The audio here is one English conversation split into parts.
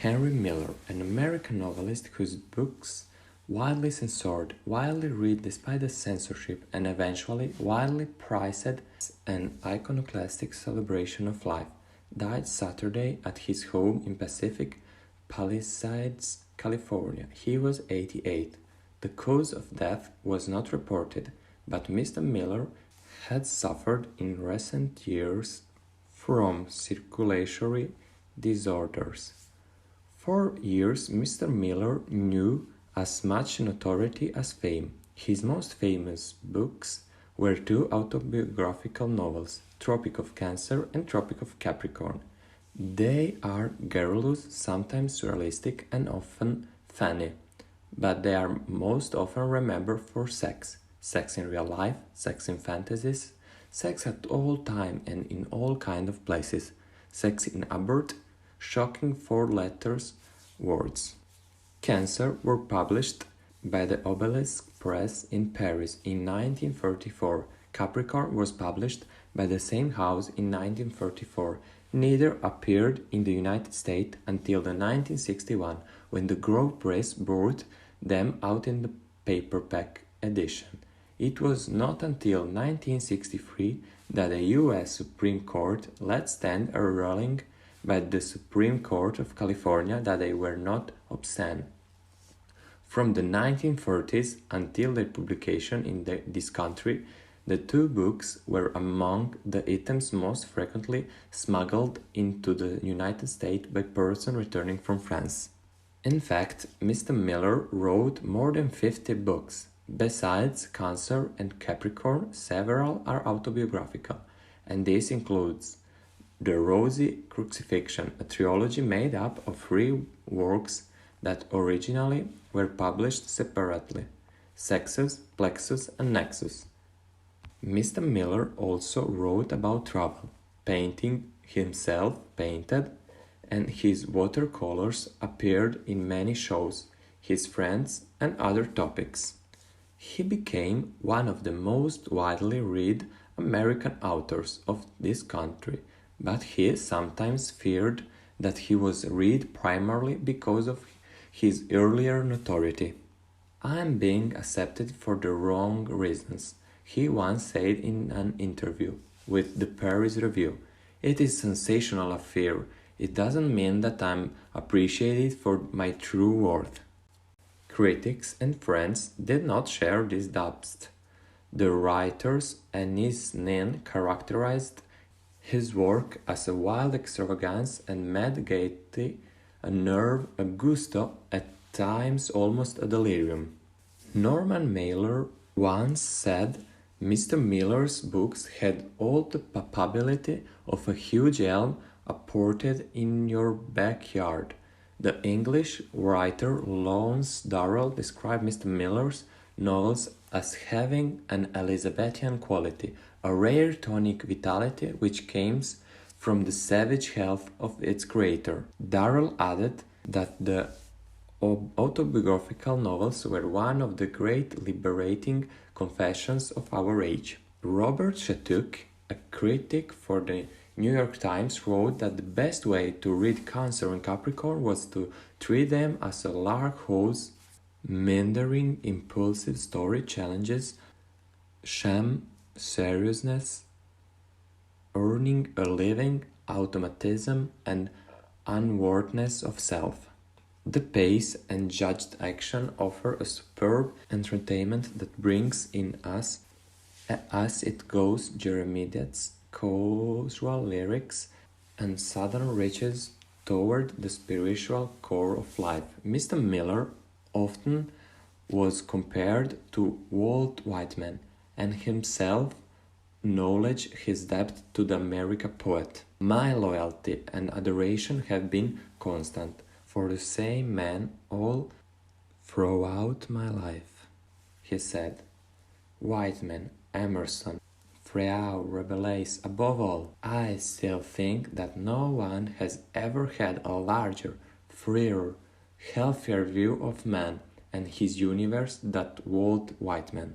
Henry Miller, an American novelist whose books, widely censored, widely read despite the censorship, and eventually widely prized as an iconoclastic celebration of life, died Saturday at his home in Pacific Palisades, California. He was 88. The cause of death was not reported, but Mr. Miller had suffered in recent years from circulatory disorders. For years, Mr. Miller knew as much notoriety as fame. His most famous books were two autobiographical novels, Tropic of Cancer and Tropic of Capricorn. They are garrulous, sometimes realistic, and often funny, but they are most often remembered for sex. Sex in real life, sex in fantasies, sex at all time and in all kind of places, sex in absurd, shocking four-letter words. Cancer were published by the Obelisk Press in Paris in 1934. Capricorn was published by the same house in 1934. Neither appeared in the United States until the 1961, when the Grove Press brought them out in the paperback edition. It was not until 1963 that the U.S. Supreme Court let stand a ruling by the Supreme Court of California that they were not obscene. From the 1930s until their publication in this country, the two books were among the items most frequently smuggled into the United States by persons returning from France. In fact, Mr. Miller wrote more than 50 books. Besides Cancer and Capricorn, several are autobiographical, and this includes The Rosy Crucifixion, a trilogy made up of 3 works that originally were published separately, Sexus, Plexus, and Nexus. Mr. Miller also wrote about travel, painting himself painted, and his watercolors appeared in many shows, his friends, and other topics. He became one of the most widely read American authors of this country, but he sometimes feared that he was read primarily because of his earlier notoriety. "I am being accepted for the wrong reasons," he once said in an interview with the Paris Review. "It is a sensational affair. It doesn't mean that I'm appreciated for my true worth." Critics and friends did not share this doubts. The writer's Anis Nin characterized his work as a wild extravagance and mad gaiety, a nerve, a gusto, at times almost a delirium. Norman Mailer once said Mr. Miller's books had all the papability of a huge elm uprooted in your backyard. The English writer Lawrence Durrell described Mr. Miller's novels as having an Elizabethan quality, a rare tonic vitality which comes from the savage health of its creator. Durrell added that the autobiographical novels were one of the great liberating confessions of our age. Robert Shattuck, a critic for the New York Times, wrote that the best way to read Cancer and Capricorn was to treat them as a lark whose meandering, impulsive story challenges sham, seriousness, earning a living, automatism, and unworthiness of self. The pace and judged action offer a superb entertainment that brings in us, as it goes, Jeremiah's casual lyrics and sudden reaches toward the spiritual core of life. Mr. Miller often was compared to Walt Whitman, and himself acknowledged his debt to the American poet. "My loyalty and adoration have been constant for the same man all throughout my life," he said. Whitman, Emerson, Thoreau, Rabelais, above all, I still think that no one has ever had a larger, freer, healthier view of man and his universe than Walt Whitman.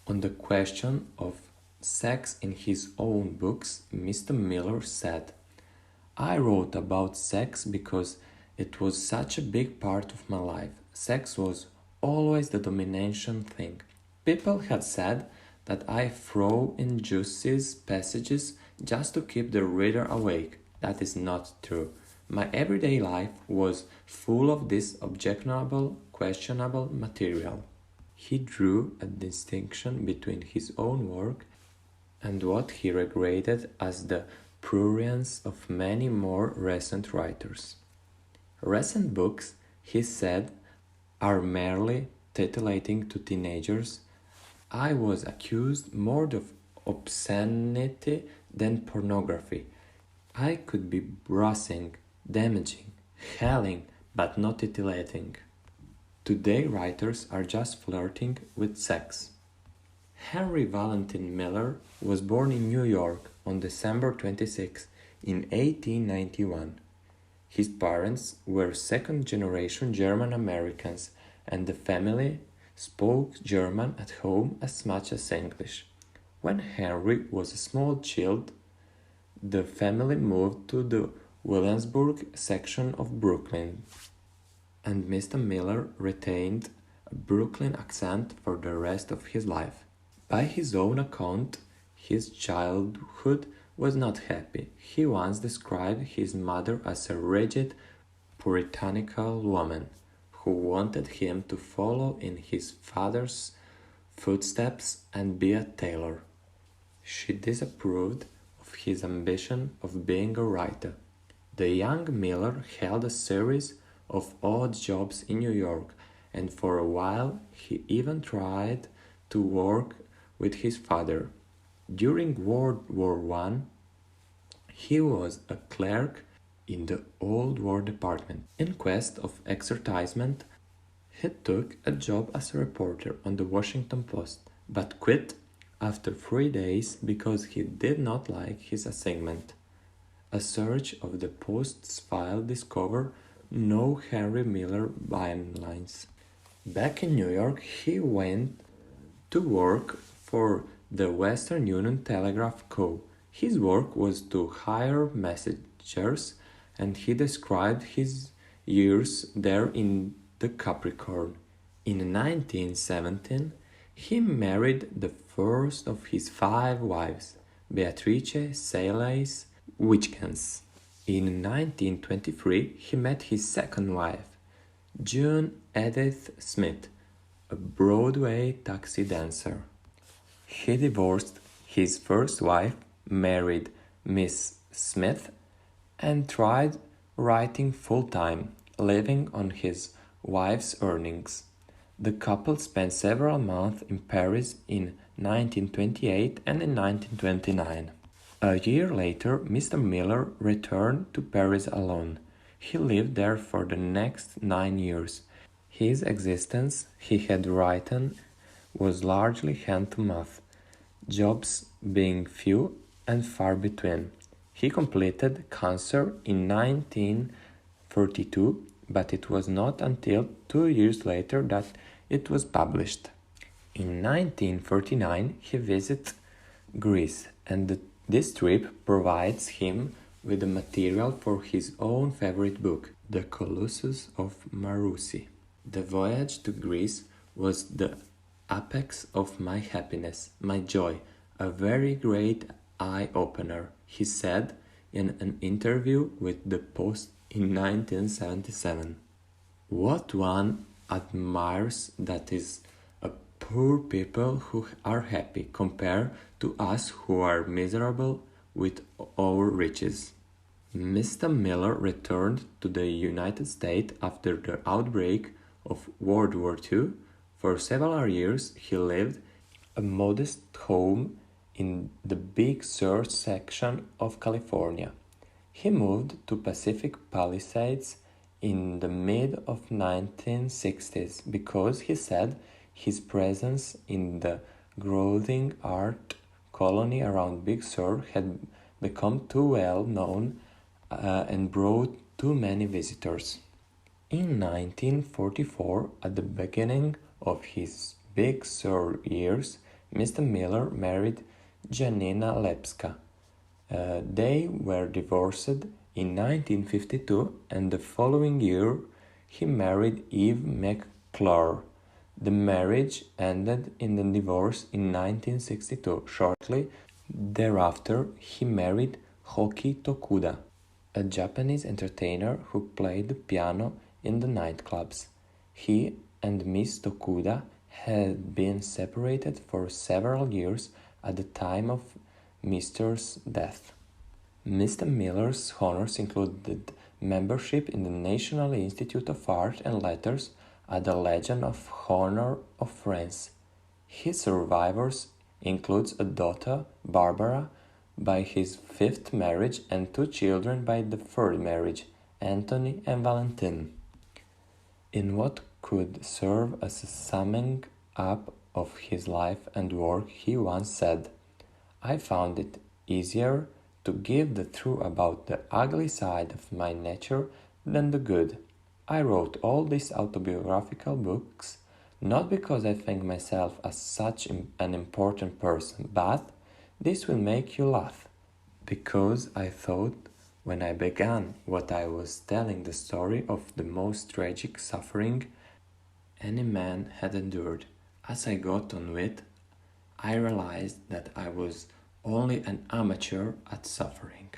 On the question of sex in his own books, Mr. Miller said, "I wrote about sex because It was such a big part of my life. Sex was always the domination thing. People had said that I throw in juices passages just to keep the reader awake. That is not true. My everyday life was full of this objectionable, questionable material. He drew a distinction between his own work and what he regarded as the prurience of many more recent writers. Recent books, he said, are merely titillating to teenagers. I was accused more of obscenity than pornography. I could be bruising, damaging, helling, but not titillating. Today writers are just flirting with sex. Henry Valentin Miller was born in New York on December 26 in 1891. His parents were second-generation German Americans, and the family spoke German at home as much as English. When Henry was a small child, the family moved to the Williamsburg section of Brooklyn, and Mr. Miller retained a Brooklyn accent for the rest of his life. By his own account, his childhood was not happy. He once described his mother as a rigid, puritanical woman who wanted him to follow in his father's footsteps and be a tailor. She disapproved of his ambition of being a writer. The young Miller held a series of odd jobs in New York, and for a while he even tried to work with his father. During World War I, he was a clerk in the Old War Department. In quest of exercisement, he took a job as a reporter on the Washington Post, but quit after 3 days because he did not like his assignment. A search of the Post's file discovered no Henry Miller bylines. Back in New York, he went to work for the Western Union Telegraph Co. His work was to hire messengers, and he described his years there in the Capricorn. In 1917, he married the first of his 5 wives, Beatrice Sayles Wichkens. In 1923, he met his second wife, June Edith Smith, a Broadway taxi dancer. He divorced his first wife, married Miss Smith, and tried writing full-time, living on his wife's earnings. The couple spent several months in Paris in 1928 and in 1929. A year later, Mr. Miller returned to Paris alone. He lived there for the next 9 years. His existence, he had written, was largely hand-to-mouth, jobs being few and far between. He completed Cancer in 1932, but it was not until 2 years later that it was published. In 1939, he visited Greece, and this trip provides him with the material for his own favorite book, The Colossus of Marousi. The voyage to Greece was the apex of my happiness, my joy, a very great eye-opener, he said in an interview with the Post in 1977. What one admires that is a poor people who are happy compared to us who are miserable with our riches. Mr. Miller returned to the United States after the outbreak of World War II. For several years, he lived a modest home in the Big Sur section of California. He moved to Pacific Palisades in the mid of 1960s because he said his presence in the growing art colony around Big Sur had become too well known and brought too many visitors. In 1944, at the beginning of his Big Sur years, Mr. Miller married Janina Lepska. They were divorced in 1952, and the following year he married Eve McClure. The marriage ended in a divorce in 1962. Shortly thereafter, he married Hoki Tokuda, a Japanese entertainer who played the piano in the nightclubs. He and Miss Tokuda had been separated for several years at the time of Mr.'s death. Mr. Miller's honors included membership in the National Institute of Art and Letters and the Legion of Honor of France. His survivors includes a daughter, Barbara, by his fifth marriage and two children by the third marriage, Anthony and Valentine. In what could serve as a summing up of his life and work, he once said, "I found it easier to give the truth about the ugly side of my nature than the good. I wrote all these autobiographical books not because I think myself as such an important person, but this will make you laugh, because I thought when I began what I was telling the story of the most tragic suffering any man had endured. As I got on with, I realized that I was only an amateur at suffering."